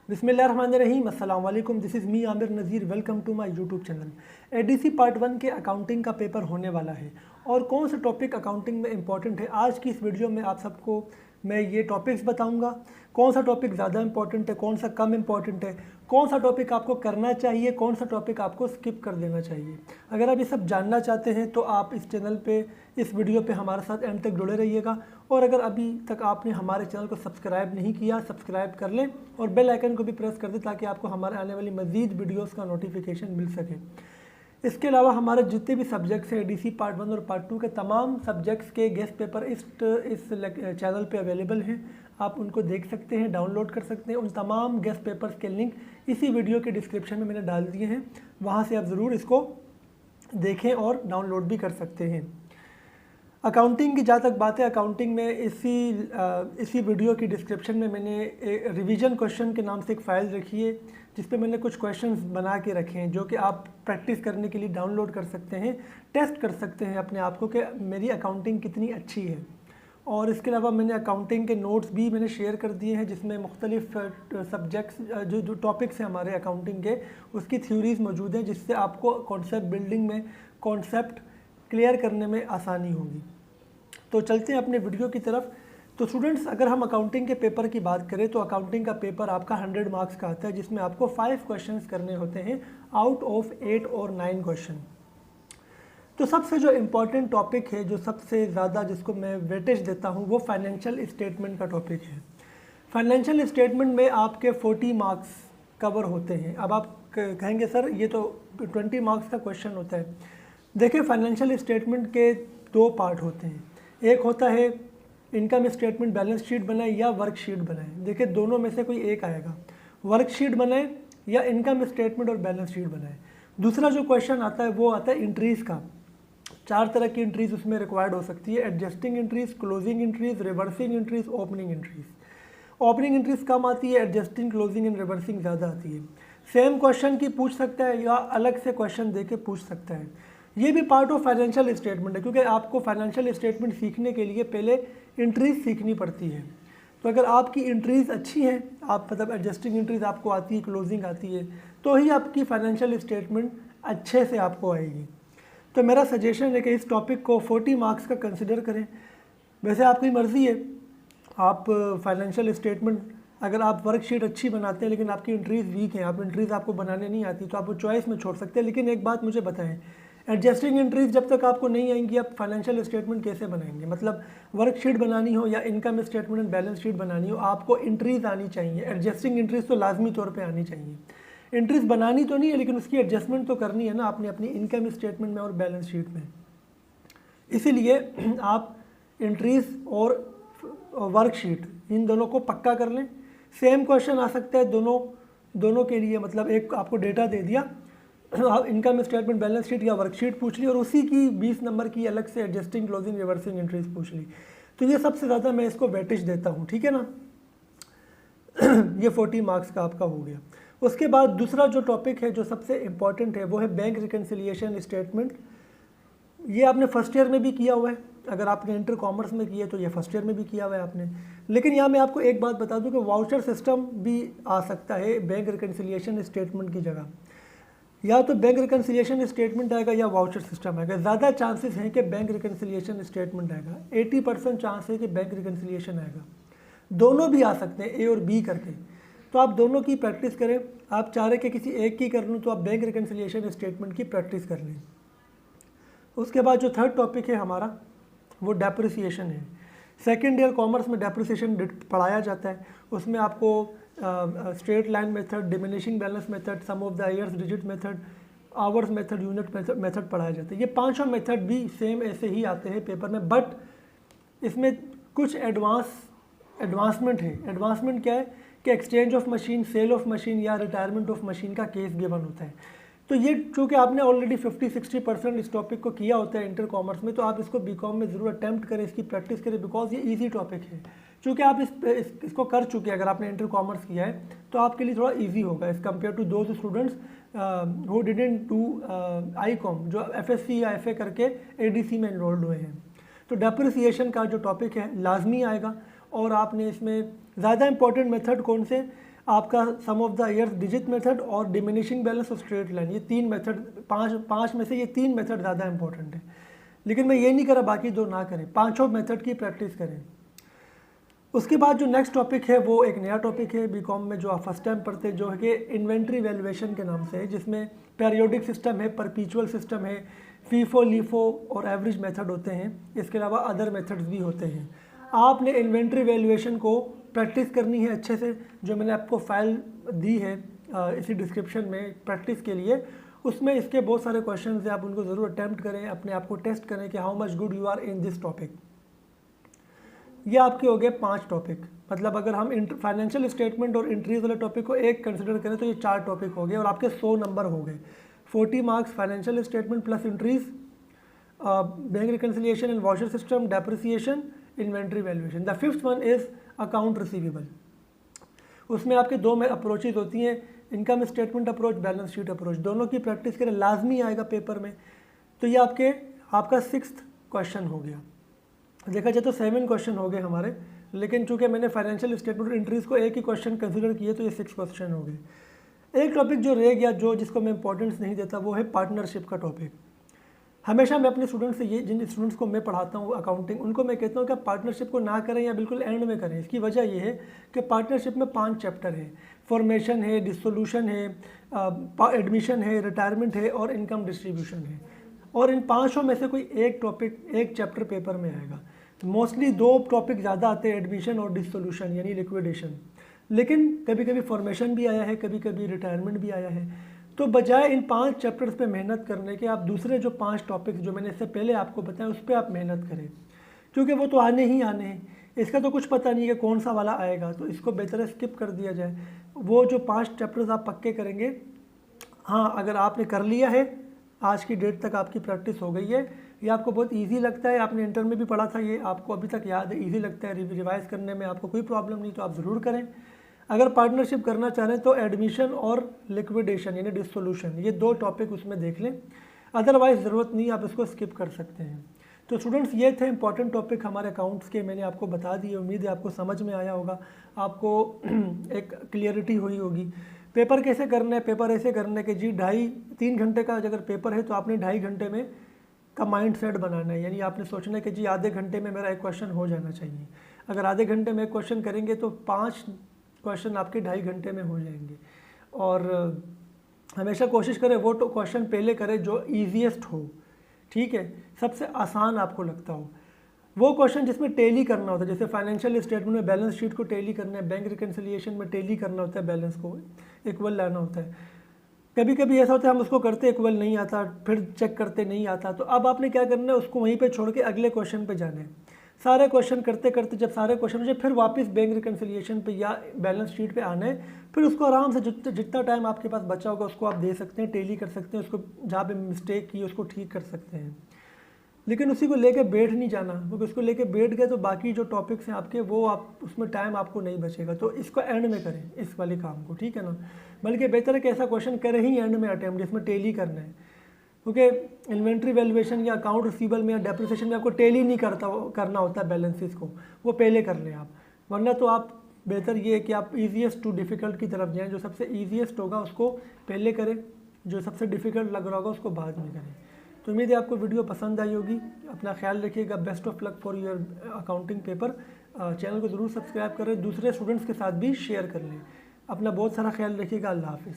बिस्मिल्लाहिर्रहमानिर्रहीम, अस्सलाम वालेकुम। This is me Aamir Nazir. Welcome to my YouTube channel. ADC part 1 के अकाउंटिंग का पेपर होने वाला है और कौन सा टॉपिक अकाउंटिंग में इंपॉर्टेंट है, आज की इस वीडियो में आप सबको मैं ये टॉपिक्स बताऊंगा। कौन सा टॉपिक ज़्यादा इंपॉर्टेंट है, कौन सा कम इंपॉर्टेंट है, कौन सा टॉपिक आपको करना चाहिए, कौन सा टॉपिक आपको स्किप कर देना चाहिए। अगर आप ये सब जानना चाहते हैं तो आप इस चैनल पे, इस वीडियो पे हमारे साथ एंड तक जुड़े रहिएगा। और अगर अभी तक आपने हमारे चैनल को सब्सक्राइब नहीं किया, सब्सक्राइब कर लें और बेल आइकन को भी प्रेस कर दें ताकि आपको हमारे आने वाली मज़ीद वीडियोस का नोटिफिकेशन मिल सके। इसके अलावा हमारे जितने भी सब्जेक्ट्स हैं, एडीसी पार्ट 1 और पार्ट 2 के तमाम सब्जेक्ट्स के गेस्ट पेपर इस चैनल पे अवेलेबल हैं। आप उनको देख सकते हैं, डाउनलोड कर सकते हैं। उन तमाम गेस्ट पेपर्स के लिंक इसी वीडियो के डिस्क्रिप्शन में मैंने डाल दिए हैं, वहाँ से आप ज़रूर इसको देखें और डाउनलोड भी कर सकते हैं। अकाउंटिंग की जहाँ तक बात है, अकाउंटिंग में इसी वीडियो की डिस्क्रिप्शन में मैंने रिवीजन क्वेश्चन के नाम से एक फ़ाइल रखी है जिस पे मैंने कुछ क्वेश्चंस बना के रखे हैं जो कि आप प्रैक्टिस करने के लिए डाउनलोड कर सकते हैं, टेस्ट कर सकते हैं अपने आप को कि मेरी अकाउंटिंग कितनी अच्छी है। और इसके अलावा मैंने अकाउंटिंग के नोट्स भी मैंने शेयर कर दिए हैं जिसमें मुख्तलिफ सब्जेक्ट्स जो टॉपिक्स हैं हमारे अकाउंटिंग के, उसकी थ्योरीज़ मौजूद हैं जिससे आपको कॉन्सेप्ट बिल्डिंग में कॉन्सेप्ट क्लियर करने में आसानी होगी। तो चलते हैं अपने वीडियो की तरफ। तो स्टूडेंट्स, अगर हम अकाउंटिंग के पेपर की बात करें तो अकाउंटिंग का पेपर आपका 100 मार्क्स का आता है जिसमें आपको 5 क्वेश्चंस करने होते हैं आउट ऑफ 8 और 9 क्वेश्चन। तो सबसे जो इम्पोर्टेंट टॉपिक है, जो सबसे ज़्यादा जिसको मैं वेटेज देता हूँ, वो फाइनेंशियल स्टेटमेंट का टॉपिक है। फाइनेंशियल स्टेटमेंट में आपके 40 मार्क्स कवर होते हैं। अब आप कहेंगे सर ये तो 20 मार्क्स का क्वेश्चन होता है। देखिए, फाइनेंशियल स्टेटमेंट के 2 पार्ट होते हैं। एक होता है इनकम स्टेटमेंट, बैलेंस शीट बनाए या वर्कशीट बनाए। देखिए, दोनों में से कोई एक आएगा, वर्कशीट बनाए या इनकम स्टेटमेंट और बैलेंस शीट बनाए। दूसरा जो क्वेश्चन आता है वो आता है इंट्रीज़ का। 4 तरह की इंट्रीज़ उसमें रिक्वायर्ड हो सकती है: adjusting entries, closing entries, reversing entries, opening entries. Opening entries कम आती है, एडजस्टिंग, क्लोजिंग एंड रिवर्सिंग ज़्यादा आती है। सेम क्वेश्चन की पूछ सकता है या अलग से क्वेश्चन दे के पूछ सकता है। ये भी पार्ट ऑफ फाइनेंशियल स्टेटमेंट है क्योंकि आपको फाइनेंशियल स्टेटमेंट सीखने के लिए पहले इंट्रीज़ सीखनी पड़ती है। तो अगर आपकी इंट्रीज़ अच्छी हैं, आप मतलब एडजस्टिंग इंट्रीज़ आपको आती है, क्लोजिंग आती है, तो ही आपकी फाइनेंशियल स्टेटमेंट अच्छे से आपको आएगी। तो मेरा सजेशन है कि इस टॉपिक को 40 मार्क्स का कंसिडर करें। वैसे आपकी मर्ज़ी है, आप फाइनेंशियल स्टेटमेंट अगर आप वर्कशीट अच्छी बनाते हैं लेकिन आपकी इंट्रीज़ वीक हैं, आप इंट्रीज़ आपको बनाने नहीं आती, तो आप वो चॉइस में छोड़ सकते हैं। लेकिन एक बात मुझे बताएं, एडजस्टिंग इंट्रीज जब तक आपको नहीं आएंगी, आप फाइनेंशियल स्टेटमेंट कैसे बनाएंगे? मतलब वर्कशीट बनानी हो या income statement and balance sheet बनानी हो, आपको इंट्रीज आनी चाहिए। एडजस्टिंग इंट्रीज तो लाजमी तौर पे आनी चाहिए। इंट्रीज बनानी तो नहीं है लेकिन उसकी एडजस्टमेंट तो करनी है ना आपने अपनी इनकम स्टेटमेंट में और बैलेंस शीट में। इसीलिए आप इंट्रीज और वर्कशीट इन दोनों को पक्का कर लें। सेम क्वेश्चन आ सकता है दोनों के लिए। मतलब एक आपको डेटा दे दिया, आप इनकम स्टेटमेंट, बैलेंस शीट या वर्कशीट पूछ ली और उसी की 20 नंबर की अलग से एडजस्टिंग, क्लोजिंग, रिवर्सिंग इंट्रीज पूछ ली, तो ये सबसे ज़्यादा मैं इसको वेटेज देता हूँ। ठीक है ना, ये 40 मार्क्स का आपका हो गया। उसके बाद दूसरा जो टॉपिक है जो सबसे इम्पॉर्टेंट है वो है बैंक रिकन्सिलिएशन स्टेटमेंट। ये आपने फर्स्ट ईयर में भी किया हुआ है, अगर आपने इंटर कॉमर्स में किया तो ये फर्स्ट ईयर में भी किया हुआ है आपने। लेकिन यहाँ मैं आपको एक बात बता दूँ कि वाउचर सिस्टम भी आ सकता है बैंक रिकन्सिलिएशन स्टेटमेंट की जगह। या तो बैंक रिकन्सिलिएशन स्टेटमेंट आएगा या वाउचर सिस्टम आएगा। ज़्यादा चांसेस हैं कि बैंक रिकन्सिलिएशन स्टेटमेंट आएगा। 80% चांस है कि बैंक रिकन्सिलिएशन आएगा। दोनों भी आ सकते हैं, ए और बी करके। तो आप दोनों की प्रैक्टिस करें। आप चाह रहे कि किसी एक की कर लूँ तो आप बैंक रिकन्सिलिएशन स्टेटमेंट की प्रैक्टिस कर लें। उसके बाद जो थर्ड टॉपिक है हमारा वो डेप्रिसिएशन है। सेकेंड ईयर कॉमर्स में डेप्रिसिएशन पढ़ाया जाता है। उसमें आपको straight line method, diminishing balance method, sum of the years digit method, hours method, unit method पढ़ाया जाता है। ये पांचों मेथड भी सेम ऐसे ही आते हैं पेपर में, बट इसमें कुछ एडवांसमेंट है। एडवांसमेंट क्या है कि exchange of machine, sale of machine या रिटायरमेंट ऑफ मशीन का केस गिवन होता है। तो ये चूँकि आपने ऑलरेडी 50-60% इस टॉपिक को किया होता है इंटर कॉमर्स में, तो आप इसको बीकॉम में ज़रूर अटैम्प्ट करें, इसकी प्रैक्टिस करें, बिकॉज ये इजी टॉपिक है। चूँकि आप इसको कर चुके हैं, अगर आपने इंटर कॉमर्स किया है तो आपके लिए थोड़ा इजी होगा as compare to those students who didn't do ICOM, जो FSC या FA करके ADC में इनरोल्ड हुए हैं। तो डेप्रिसिएशन का जो टॉपिक है लाजमी आएगा। और आपने इसमें ज़्यादा इंपॉर्टेंट मेथड कौन से, आपका sum of the years digit method और डिमिनिशिंग बैलेंस और स्ट्रेट लाइन, ये 3 मेथड, पाँच में से ये 3 मेथड ज़्यादा इंपॉर्टेंट है। लेकिन मैं ये नहीं करा बाकी 2 ना करें, 5 मेथड की प्रैक्टिस करें। उसके बाद जो नेक्स्ट टॉपिक है वो एक नया टॉपिक है बीकॉम में जो आप फर्स्ट टाइम पढ़ते हैं, जो है कि इन्वेंट्री वैल्यूएशन के नाम से है, जिसमें पेरियोडिक सिस्टम है, परपीचुअल सिस्टम है, फीफो लीफो और एवरेज मेथड होते हैं। इसके अलावा अदर मेथड्स भी होते हैं। आपने इन्वेंट्री वैल्यूएशन को प्रैक्टिस करनी है अच्छे से, जो मैंने आपको फाइल दी है इसी डिस्क्रिप्शन में प्रैक्टिस के लिए, उसमें इसके बहुत सारे क्वेश्चन हैं, आप उनको ज़रूर अटैम्प्ट करें, अपने आप को टेस्ट करें कि how much good you are in this topic. ये आपके हो गए 5 टॉपिक, मतलब अगर हम फाइनेंशियल स्टेटमेंट और एंट्रीज वाले टॉपिक को एक कंसिडर करें तो ये 4 टॉपिक हो गए और आपके 100 नंबर हो गए। 40 marks financial statement plus entries, bank reconciliation and washer system, depreciation, inventory valuation. The fifth one is account receivable. उसमें आपके 2 अप्रोचेज होती हैं, income statement approach, balance sheet approach, दोनों की प्रैक्टिस करें, लाजमी आएगा पेपर में। तो ये आपका 6th क्वेश्चन हो गया। देखा जाए तो 7 क्वेश्चन हो गए हमारे, लेकिन चूंकि मैंने फाइनेंशियल स्टेटमेंट और एंट्रीज को एक ही क्वेश्चन कंसिडर किए तो ये 6 क्वेश्चन हो गए। एक टॉपिक जो रह गया, जिसको मैं इंपॉर्टेंस नहीं देता, वो है पार्टनरशिप का टॉपिक। हमेशा मैं अपने स्टूडेंट्स से जिन स्टूडेंट्स को मैं पढ़ाता हूँ अकाउंटिंग, उनको मैं कहता हूँ कि आप पार्टनरशिप को ना करें या बिल्कुल एंड में करें। इसकी वजह ये है कि पार्टनरशिप में 5 चैप्टर है, फॉर्मेशन है, डिसोल्यूशन है, एडमिशन है, रिटायरमेंट है और इनकम डिस्ट्रीब्यूशन है। और इन 5 में से कोई एक टॉपिक, एक चैप्टर पेपर में आएगा। मोस्टली 2 टॉपिक ज़्यादा आते हैं, एडमिशन और डिसोल्यूशन यानी लिक्विडेशन, लेकिन कभी कभी फॉर्मेशन भी आया है, कभी कभी रिटायरमेंट भी आया है। तो बजाय इन 5 चैप्टर्स पे मेहनत करने के, आप दूसरे जो 5 टॉपिक्स जो मैंने इससे पहले आपको बताया उस पर आप मेहनत करें, क्योंकि वो तो आने ही आने हैं। इसका तो कुछ पता नहीं है कि कौन सा वाला आएगा, तो इसको बेहतर है स्किप कर दिया जाए। वो जो 5 चैप्टर्स आप पक्के करेंगे, हाँ अगर आपने कर लिया है, आज की डेट तक आपकी प्रैक्टिस हो गई है, ये आपको बहुत इजी लगता है, आपने इंटर में भी पढ़ा था, ये आपको अभी तक याद है, इजी लगता है, रिवाइज करने में आपको कोई प्रॉब्लम नहीं, तो आप ज़रूर करें। अगर पार्टनरशिप करना चाह रहे हैं तो एडमिशन और लिक्विडेशन यानी डिसोल्यूशन, ये 2 टॉपिक उसमें देख लें, अदरवाइज़ ज़रूरत नहीं, आप इसको स्किप कर सकते हैं। तो स्टूडेंट्स, ये थे इंपॉर्टेंट टॉपिक हमारे अकाउंट्स के, मैंने आपको बता दिए। उम्मीद है आपको समझ में आया होगा, आपको एक क्लियरिटी हुई होगी। पेपर कैसे करना है, पेपर ऐसे करना है कि जी 2.5-3 घंटे का अगर पेपर है तो आपने 2.5 घंटे में का माइंड सेट बनाना है, यानी आपने सोचना है कि जी आधे घंटे में मेरा एक क्वेश्चन हो जाना चाहिए। अगर आधे घंटे में एक क्वेश्चन करेंगे तो 5 क्वेश्चन आपके 2.5 घंटे में हो जाएंगे। और हमेशा कोशिश करें वो तो क्वेश्चन पहले करें जो ईजीएस्ट हो, ठीक है, सबसे आसान आपको लगता हो। वो क्वेश्चन जिसमें टेली करना होता है, जैसे फाइनेंशियल स्टेटमेंट में बैलेंस शीट को टेली करना है, बैंक रिकन्सिलिएशन में टेली करना होता है, बैलेंस को इक्वल लाना होता है। कभी कभी ऐसा होता है हम उसको करते इक्वल नहीं आता, फिर चेक करते नहीं आता, तो अब आपने क्या करना है, उसको वहीं पे छोड़ के अगले क्वेश्चन पे जाना है। सारे क्वेश्चन करते करते जब सारे क्वेश्चन हो जाए, फिर वापस बैंक रिकन्सिलिएशन पे या बैलेंस शीट पे आना है, फिर उसको आराम से जितना टाइम आपके पास बचा होगा उसको आप दे सकते हैं, टेली कर सकते हैं, उसको जहाँ पे मिस्टेक की उसको ठीक कर सकते हैं। लेकिन उसी को लेके बैठ नहीं जाना, क्योंकि उसको लेके बैठ गए तो बाकी जो टॉपिक्स हैं आपके, वो आप उसमें टाइम आपको नहीं बचेगा। तो इसको एंड में करें, इस वाले काम को, ठीक है ना। बल्कि बेहतर है कि ऐसा क्वेश्चन करें ही एंड में अटैम्प्ट, जिसमें टेली करना है, क्योंकि इन्वेंट्री वैल्यूएशन या अकाउंट रिसीवेबल में या डेप्रिसिएशन में आपको टेली नहीं करना होता है बैलेंसेस को, वो पहले कर लें आप। वरना तो आप बेहतर ये है कि आप ईजीएस्ट टू डिफ़िकल्ट की तरफ जाएँ, जो सबसे ईजीएस्ट होगा उसको पहले करें, जो सबसे डिफ़िकल्ट लग रहा होगा उसको बाद में करें। तो उम्मीद है आपको वीडियो पसंद आई होगी। अपना ख्याल रखिएगा, best of luck for your accounting paper. Channel को ज़रूर सब्सक्राइब करें, दूसरे स्टूडेंट्स के साथ भी शेयर कर लें। अपना बहुत सारा ख्याल रखिएगा। अल्लाह हाफिज़।